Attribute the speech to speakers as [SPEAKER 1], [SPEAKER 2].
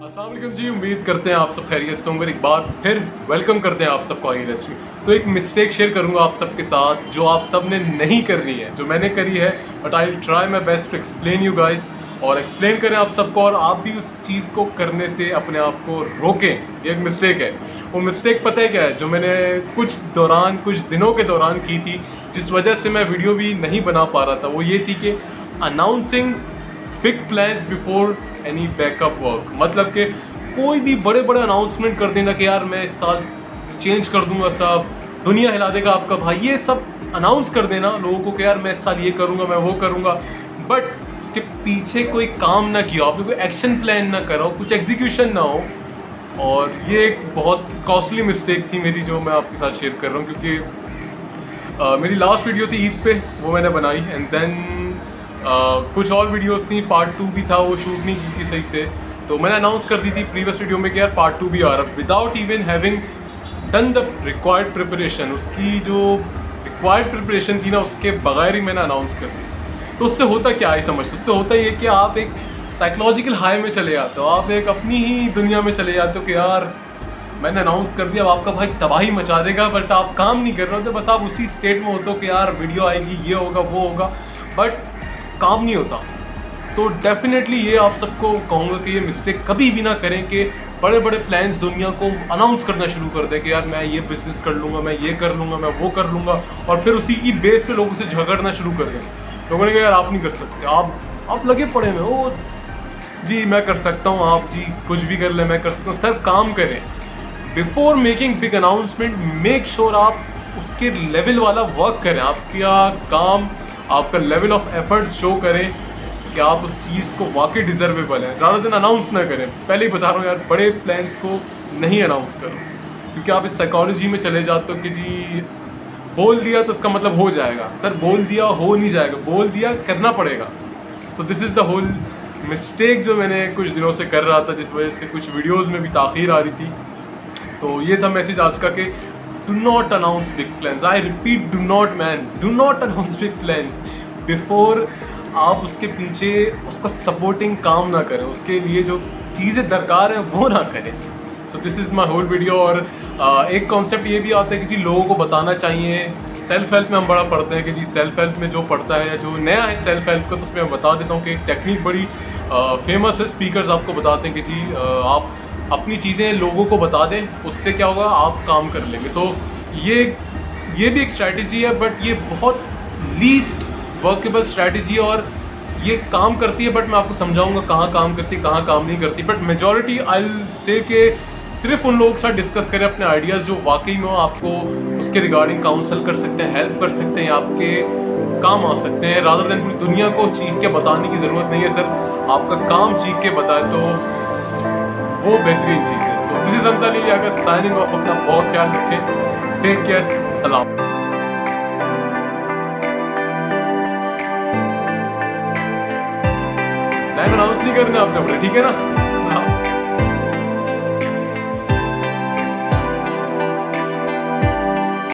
[SPEAKER 1] अस्सलाम वालेकुम जी, उम्मीद करते हैं आप सब खैरियत से होंगे। एक बार फिर वेलकम करते हैं आप सबको आई लक्ष्मी। तो एक मिस्टेक शेयर करूंगा आप सबके साथ जो आप सब ने नहीं करनी है, जो मैंने करी है, but I will try my best to explain you guys और एक्सप्लेन करें आप सबको, और आप भी उस चीज़ को करने से अपने आप को रोकें। ये एक मिस्टेक है। वो मिस्टेक पता है क्या है, जो मैंने कुछ दिनों के दौरान की थी, जिस वजह से मैं वीडियो भी नहीं बना पा रहा था। वो ये थी कि announcing big plans before any backup work. मतलब कि कोई भी बड़े बड़े अनाउंसमेंट कर देना कि यार मैं इस साल चेंज कर दूंगा, सब दुनिया हिला देगा आपका भाई, ये सब अनाउंस कर देना लोगों को कि यार मैं इस साल ये करूंगा, मैं वो करूंगा, बट उसके पीछे कोई काम ना किया, आपने कोई एक्शन प्लान ना करा हो, कुछ एग्जीक्यूशन ना हो। और ये एक बहुत कॉस्टली मिस्टेक थी मेरी, जो मैं आपके साथ शेयर कर रहा हूँ, क्योंकि मेरी लास्ट वीडियो थी ईद पे, वो मैंने बनाई, एंड देन कुछ और वीडियोस थी, पार्ट 2 भी था, वो शूट नहीं की थी सही से। तो मैंने अनाउंस कर दी थी प्रीवियस वीडियो में कि यार पार्ट 2 भी आ रहा है, without even having done the required preparation. उसकी जो रिक्वायर्ड प्रिपरेशन थी ना, उसके बगैर ही मैंने अनाउंस कर दी। तो उससे होता क्या है समझते, उससे होता ये कि आप एक साइकोलॉजिकल हाई में चले जाते हो, आप एक अपनी ही दुनिया में चले जाते हो कि यार मैंने अनाउंस कर दिया, अब आपका भाई तबाही मचा देगा, बट आप काम नहीं कर रहे हो, तो बस आप उसी स्टेट में होते हो कि यार वीडियो आएगी, ये होगा, वो होगा, बट काम नहीं होता। तो डेफिनेटली ये आप सबको कहूँगा कि ये मिस्टेक कभी भी ना करें कि बड़े बड़े प्लान्स दुनिया को अनाउंस करना शुरू कर दें कि यार मैं ये बिजनेस कर लूँगा, मैं ये कर लूँगा, मैं वो कर लूँगा, और फिर उसी की बेस पे लोगों से झगड़ना शुरू कर दें। लोगों ने कहा यार आप नहीं कर सकते, आप लगे पड़े हैं, ओ जी मैं कर सकता हूँ, आप जी कुछ भी कर लें, मैं कर सकता हूँ। सर काम करें, before making big announcement make sure आप उसके लेवल वाला वर्क करें, आपका काम, आपका लेवल ऑफ एफर्ट शो करें कि आप उस चीज़ को वाकई डिजर्वेबल है, ज़्यादा दिन अनाउंस ना करें। पहले ही बता रहा हूँ यार, बड़े प्लान्स को नहीं अनाउंस करो, क्योंकि आप इस साइकोलॉजी में चले जाते हो कि जी बोल दिया तो इसका मतलब हो जाएगा। सर बोल दिया हो नहीं जाएगा, बोल दिया करना पड़ेगा। तो this is the whole mistake जो मैंने कुछ दिनों से कर रहा था, जिस वजह से कुछ वीडियोज़ में भी ताख़ीर आ रही थी। तो ये था मैसेज आज का कि do not announce big plans. I repeat, do not man, do not announce big plans before आप उसके पीछे उसका सपोर्टिंग काम ना करें, उसके लिए जो चीज़ें दरकार है वो ना करें। तो this is my whole video. और एक कॉन्सेप्ट ये भी आता है कि जी लोगों को बताना चाहिए, सेल्फ हेल्प में हम बड़ा पढ़ते हैं कि जी सेल्फ हेल्प में जो पढ़ता है, जो नया है सेल्फ हेल्प का, तो उसमें मैं बता देता हूँ कि एक टेक्निक बड़ी फेमस है, स्पीकर्स आपको बताते हैं कि जी आप अपनी चीज़ें लोगों को बता दें, उससे क्या होगा, आप काम कर लेंगे। तो ये भी एक स्ट्रैटेजी है, बट ये बहुत लीस्ट वर्केबल स्ट्रैटेजी है, और ये काम करती है, बट मैं आपको समझाऊंगा कहाँ काम करती है, कहाँ काम नहीं करती। But majority I will say के सिर्फ उन लोगों के साथ डिस्कस करें अपने आइडियाज़ जो वाकई में आपको उसके रिगार्डिंग काउंसल कर सकते हैं, हेल्प कर सकते हैं, आपके काम आ सकते हैं, रादर देन पूरी दुनिया को चीख के बताने की ज़रूरत नहीं है। सर आपका काम चीख के बताए तो वो बेहतरीन चीज़ है। सो दिस इज अंसारी अगर साइनिंग ऑफ। अपना बहुत ख्याल रखें, टेक केयर, अल्लाह। लाइन अनाउंस नहीं करना आपने अपने, ठीक है ना।